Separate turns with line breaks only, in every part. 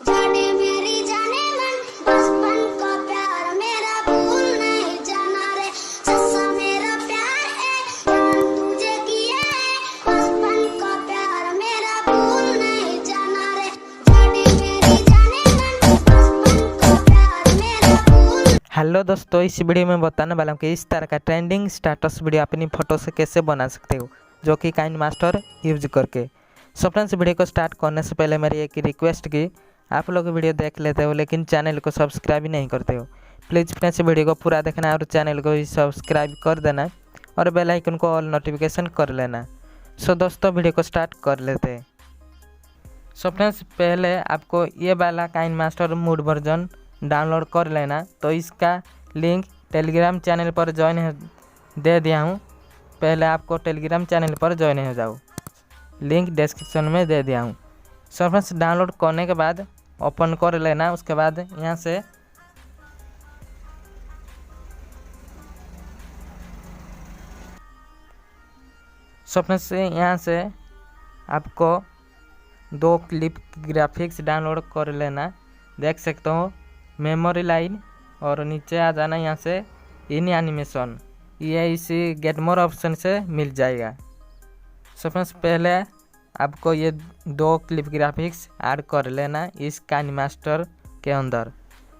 जाने मेरी जाने मन बचपन का प्यार मेरा भूल नहीं जाना रे सच्चा मेरा प्यार है जान तुझे किए है बचपन का प्यार मेरा भूल नहीं जाना रे जाने मेरी जाने मन बचपन का प्यार मेरा भूल।
हेलो दोस्तों, इस वीडियो में बताने वाला हूँ कि इस तरह का ट्रेंडिंग स्टेटस वीडियो अपनी फ़ोटो से कैसे बना सकते हो, जो कि काइनमास्टर यूज करके। सो फ्रेंड्स, वीडियो को स्टार्ट करने से पहले मेरी एक रिक्वेस्ट की, आप लोग वीडियो देख लेते हो लेकिन चैनल को सब्सक्राइब ही नहीं करते हो। प्लीज़ फ्रेंड्स, वीडियो को पूरा देखना और चैनल को भी सब्सक्राइब कर देना और बेल आइकन को ऑल नोटिफिकेशन कर लेना। सो दोस्तों, वीडियो को स्टार्ट कर लेते हैं। सो फ्रेंड्स, पहले आपको ये वाला काइनमास्टर मूड वर्जन डाउनलोड कर लेना। तो इसका लिंक टेलीग्राम चैनल पर ज्वाइन दे दिया हूँ। पहले आपको टेलीग्राम चैनल पर ज्वाइन हो जाओ, लिंक डिस्क्रिप्शन में दे दिया हूँ। सो फ्रेंड्स, डाउनलोड करने के बाद ओपन कर लेना। उसके बाद यहाँ से सो फ्रेंड्स, यहाँ से आपको 2 क्लिप ग्राफिक्स डाउनलोड कर लेना। देख सकते हो मेमोरी लाइन, और नीचे आ जाना यहाँ से इन एनिमेशन, ये इसी गेट मोर ऑप्शन से मिल जाएगा। सो फ्रेंड्स, पहले आपको ये 2 क्लिप ग्राफिक्स ऐड कर लेना इस काइनमास्टर के अंदर।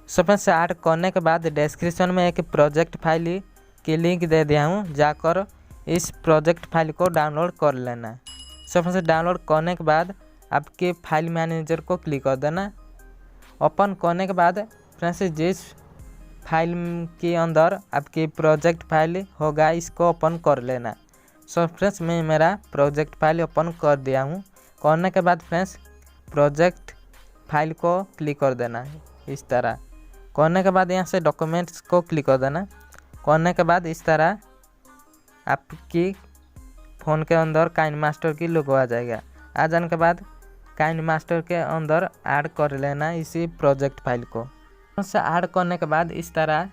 सो फ्रेंड्स, ऐड करने के बाद डिस्क्रिप्शन में एक प्रोजेक्ट फाइल की लिंक दे दिया हूँ, जाकर इस प्रोजेक्ट फाइल को डाउनलोड कर लेना। सो फ्रेंड्स, डाउनलोड करने के बाद आपके फाइल मैनेजर को क्लिक कर देना। ओपन करने के बाद फ्रेंड्स, जिस फाइल के अंदर आपकी प्रोजेक्ट फाइल होगा इसको ओपन कर लेना। सो फ्रेंड्स, मैं मेरा प्रोजेक्ट फाइल ओपन कर दिया हूँ। करने के बाद फ्रेंड्स, प्रोजेक्ट फाइल को क्लिक कर देना इस तरह। करने के बाद यहाँ से डॉक्यूमेंट्स को क्लिक कर देना। करने के बाद इस तरह आपकी फ़ोन के अंदर काइनमास्टर की लोगो आ जाएगा। आ जाने के बाद काइनमास्टर के अंदर ऐड कर लेना इसी प्रोजेक्ट फाइल को। से ऐड करने के बाद इस तरह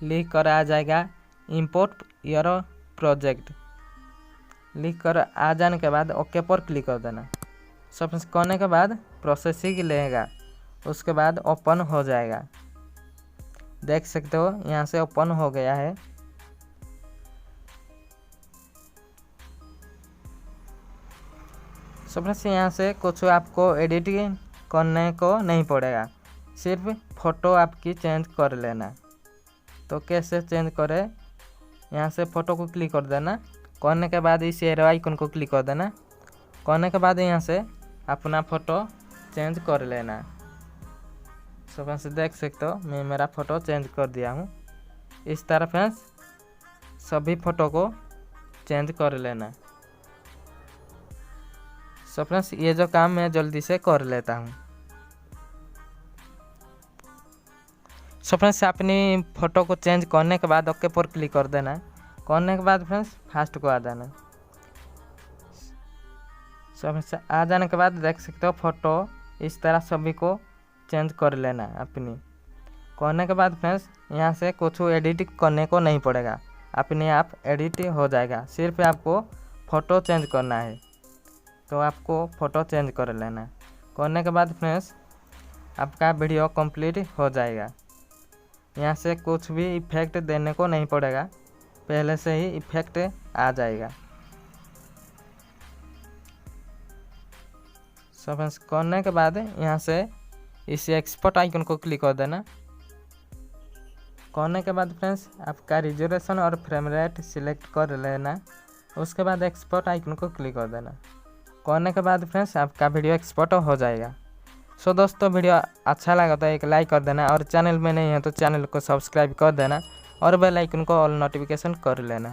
लिख कर आ जाएगा इंपोर्ट योर प्रोजेक्ट। लिख कर आ जाने के बाद ओके पर क्लिक कर देना। सब करने के बाद प्रोसेसिंग लेगा, उसके बाद ओपन हो जाएगा। देख सकते हो यहाँ से ओपन हो गया है। सब यहाँ से कुछ आपको एडिटिंग करने को नहीं पड़ेगा, सिर्फ फ़ोटो आपकी चेंज कर लेना। तो कैसे चेंज करें, यहाँ से फ़ोटो को क्लिक कर देना। करने के बाद इस एरो आइकन को क्लिक कर देना। करने के बाद यहाँ से अपना फ़ोटो चेंज कर लेना। सो फ्रेंड्स, देख सकते हो मैं मेरा फ़ोटो चेंज कर दिया हूँ। इस तरह फ्रेंड्स सभी फ़ोटो को चेंज कर लेना। सो फ्रेंड्स, ये जो काम मैं जल्दी से कर लेता हूँ। सो फ्रेंड्स, अपनी फ़ोटो को चेंज करने के बाद ओके पर क्लिक कर देना। करने के बाद फ्रेंड्स फास्ट को आ जाना। सो फ्रेंड्स, आ जाने के बाद देख सकते हो फ़ोटो इस तरह सभी को चेंज कर लेना अपनी। करने के बाद फ्रेंड्स यहाँ से कुछ एडिट करने को नहीं पड़ेगा, अपने आप एडिट हो जाएगा। सिर्फ आपको फ़ोटो चेंज करना है, तो आपको फ़ोटो चेंज कर लेना। करने के बाद फ्रेंड्स आपका वीडियो कंप्लीट हो जाएगा। यहाँ से कुछ भी इफेक्ट देने को नहीं पड़ेगा, पहले से ही इफेक्ट आ जाएगा। सो फ्रेंड्स, करने के बाद यहाँ से इस एक्सपोर्ट आइकन को क्लिक कर देना। करने के बाद फ्रेंड्स आपका रिजोल्यूशन और फ्रेम रेट सिलेक्ट कर लेना। उसके बाद एक्सपोर्ट आइकन को क्लिक कर देना। करने के बाद फ्रेंड्स आपका वीडियो एक्सपोर्ट हो जाएगा। सो दोस्तों, वीडियो अच्छा लगा तो एक लाइक कर देना, और चैनल में नहीं है तो चैनल को सब्सक्राइब कर देना और बेल आइकन को ऑल नोटिफिकेशन कर लेना।